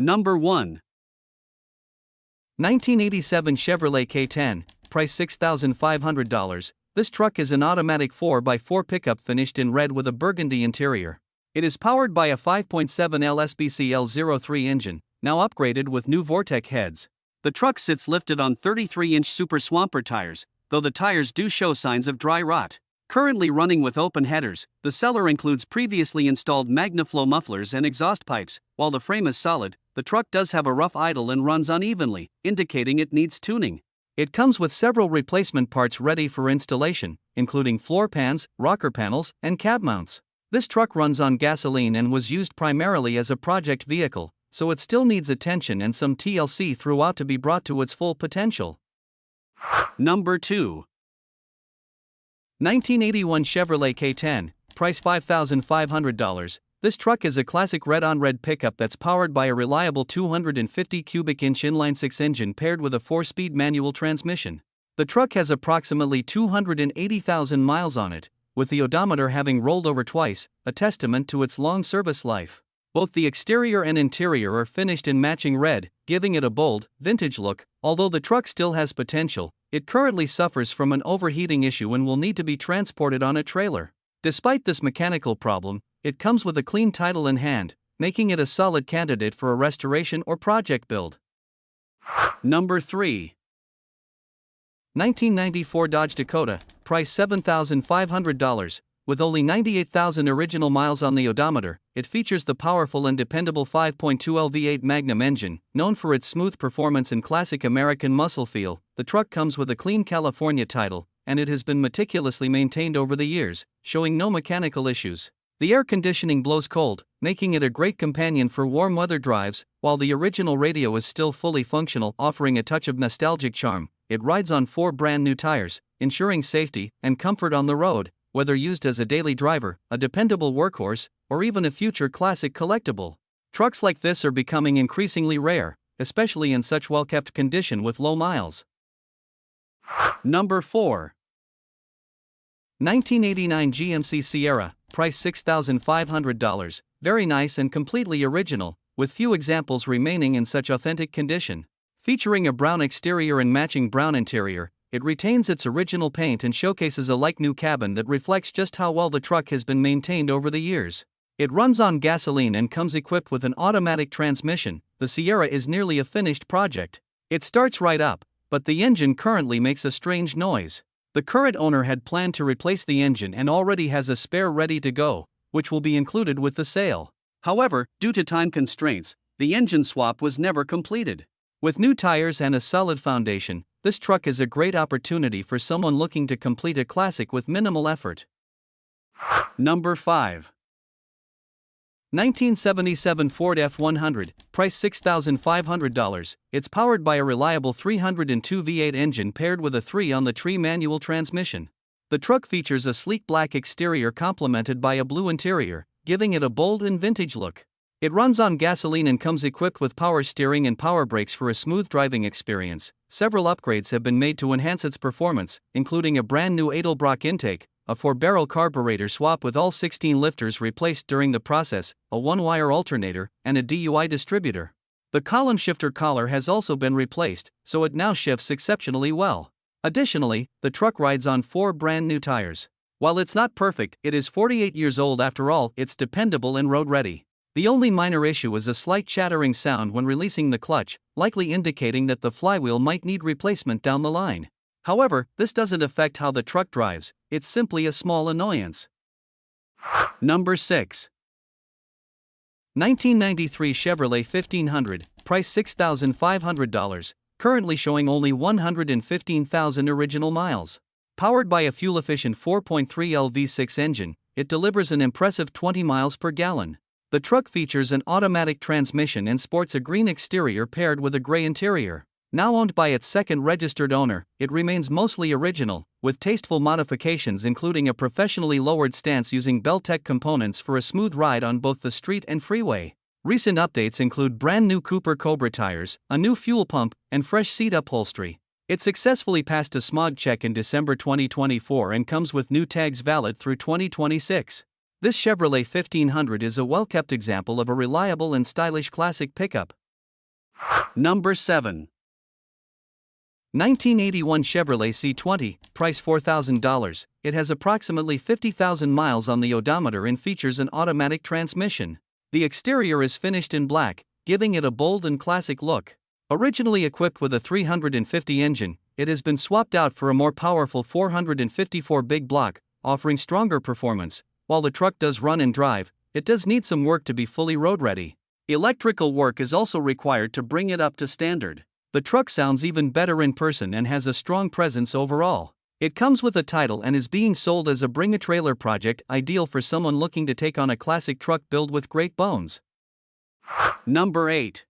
Number 1. 1987 Chevrolet K10, price $6,500. This truck is an automatic 4x4 pickup finished in red with a burgundy interior. It is powered by a 5.7L SBCL03 engine, now upgraded with new Vortec heads. The truck sits lifted on 33-inch Super Swamper tires, though the tires do show signs of dry rot. Currently running with open headers, the seller includes previously installed MagnaFlow mufflers and exhaust pipes. While the frame is solid, the truck does have a rough idle and runs unevenly, indicating it needs tuning. It comes with several replacement parts ready for installation, including floor pans, rocker panels, and cab mounts. This truck runs on gasoline and was used primarily as a project vehicle, so it still needs attention and some TLC throughout to be brought to its full potential. Number 2. 1981 Chevrolet K10, price $5,500. This truck is a classic red-on-red pickup that's powered by a reliable 250 cubic inch inline-six engine paired with a 4-speed manual transmission. The truck has approximately 280,000 miles on it, with the odometer having rolled over twice, a testament to its long service life. Both the exterior and interior are finished in matching red, giving it a bold, vintage look. Although the truck still has potential, it currently suffers from an overheating issue and will need to be transported on a trailer. Despite this mechanical problem, it comes with a clean title in hand, making it a solid candidate for a restoration or project build. Number 3. 1994 Dodge Dakota, price $7,500. With only 98,000 original miles on the odometer, it features the powerful and dependable 5.2L V8 Magnum engine. Known for its smooth performance and classic American muscle feel, the truck comes with a clean California title, and it has been meticulously maintained over the years, showing no mechanical issues. The air conditioning blows cold, making it a great companion for warm weather drives, while the original radio is still fully functional, offering a touch of nostalgic charm. It rides on 4 brand new tires, ensuring safety and comfort on the road, whether used as a daily driver, a dependable workhorse, or even a future classic collectible. Trucks like this are becoming increasingly rare, especially in such well-kept condition with low miles. Number 4. 1989 GMC Sierra, price $6,500. Very nice and completely original, with few examples remaining in such authentic condition. Featuring a brown exterior and matching brown interior, it retains its original paint and showcases a like-new cabin that reflects just how well the truck has been maintained over the years. It runs on gasoline and comes equipped with an automatic transmission. The Sierra is nearly a finished project. It starts right up, but the engine currently makes a strange noise. The current owner had planned to replace the engine and already has a spare ready to go, which will be included with the sale. However, due to time constraints, the engine swap was never completed. With new tires and a solid foundation, this truck is a great opportunity for someone looking to complete a classic with minimal effort. Number 5. 1977 Ford F100, price $6,500. It's powered by a reliable 302 V8 engine paired with a 3-on-the-tree manual transmission. The truck features a sleek black exterior complemented by a blue interior, giving it a bold and vintage look. It runs on gasoline and comes equipped with power steering and power brakes for a smooth driving experience. Several upgrades have been made to enhance its performance, including a brand new Edelbrock intake, a 4-barrel carburetor swap with all 16 lifters replaced during the process, a 1-wire alternator, and a DUI distributor. The column shifter collar has also been replaced, so it now shifts exceptionally well. Additionally, the truck rides on 4 brand new tires. While it's not perfect, it is 48 years old after all. It's dependable and road-ready. The only minor issue is a slight chattering sound when releasing the clutch, likely indicating that the flywheel might need replacement down the line. However, this doesn't affect how the truck drives, it's simply a small annoyance. Number 6. 1993 Chevrolet 1500, price $6,500, currently showing only 115,000 original miles. Powered by a fuel-efficient 4.3L V6 engine, it delivers an impressive 20 miles per gallon. The truck features an automatic transmission and sports a green exterior paired with a gray interior. Now owned by its second registered owner, it remains mostly original, with tasteful modifications including a professionally lowered stance using Beltec components for a smooth ride on both the street and freeway. Recent updates include brand new Cooper Cobra tires, a new fuel pump, and fresh seat upholstery. It successfully passed a smog check in December 2024 and comes with new tags valid through 2026. This Chevrolet 1500 is a well-kept example of a reliable and stylish classic pickup. Number 7. 1981 Chevrolet C20, price $4,000. It has approximately 50,000 miles on the odometer and features an automatic transmission. The exterior is finished in black, giving it a bold and classic look. Originally equipped with a 350 engine, it has been swapped out for a more powerful 454 big block, offering stronger performance. While the truck does run and drive, it does need some work to be fully road-ready. Electrical work is also required to bring it up to standard. The truck sounds even better in person and has a strong presence overall. It comes with a title and is being sold as a bring-a-trailer project, ideal for someone looking to take on a classic truck build with great bones. Number 8.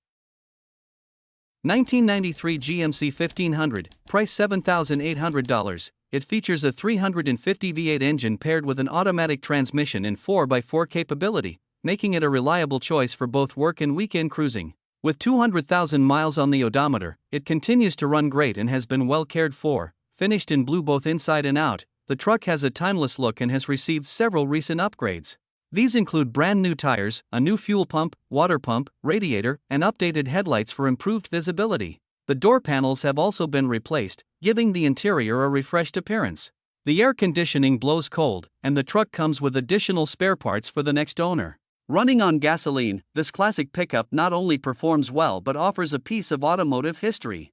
1993 GMC 1500, price $7,800. It features a 350 V8 engine paired with an automatic transmission and 4x4 capability, making it a reliable choice for both work and weekend cruising. With 200,000 miles on the odometer, it continues to run great and has been well cared for. Finished in blue both inside and out, the truck has a timeless look and has received several recent upgrades. These include brand new tires, a new fuel pump, water pump, radiator, and updated headlights for improved visibility. The door panels have also been replaced, giving the interior a refreshed appearance. The air conditioning blows cold, and the truck comes with additional spare parts for the next owner. Running on gasoline, this classic pickup not only performs well but offers a piece of automotive history.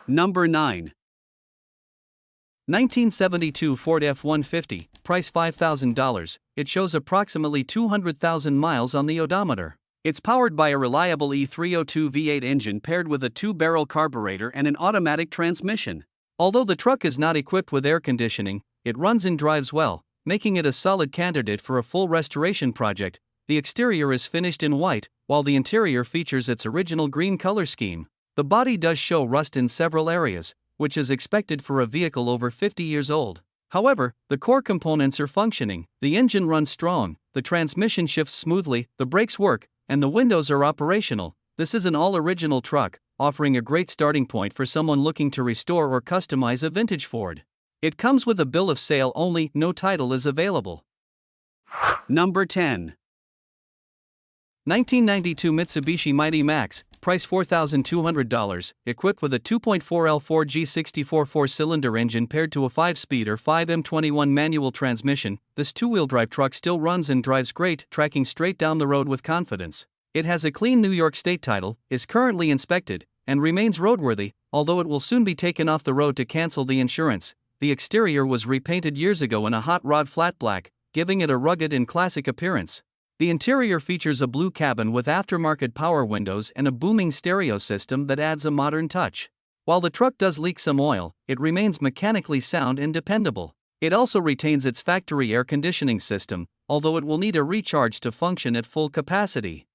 Number 9. 1972 Ford F150, price $5,000. It shows approximately 200,000 miles on the odometer. It's powered by a reliable E302 V8 engine paired with a 2-barrel carburetor and an automatic transmission. Although the truck is not equipped with air conditioning, it runs and drives well, making it a solid candidate for a full restoration project. The exterior is finished in white, while the interior features its original green color scheme. The body does show rust in several areas, which is expected for a vehicle over 50 years old. However, the core components are functioning. The engine runs strong, the transmission shifts smoothly, the brakes work, and the windows are operational. This is an all-original truck, offering a great starting point for someone looking to restore or customize a vintage Ford. It comes with a bill of sale only, no title is available. Number 10. 1992 Mitsubishi Mighty Max, price $4,200, equipped with a 2.4L Ford G64 4-cylinder engine paired to a 5-speed or 5M21 manual transmission. This two-wheel drive truck still runs and drives great, tracking straight down the road with confidence. It has a clean New York State title, is currently inspected, and remains roadworthy, although it will soon be taken off the road to cancel the insurance. The exterior was repainted years ago in a hot rod flat black, giving it a rugged and classic appearance. The interior features a blue cabin with aftermarket power windows and a booming stereo system that adds a modern touch. While the truck does leak some oil, it remains mechanically sound and dependable. It also retains its factory air conditioning system, although it will need a recharge to function at full capacity.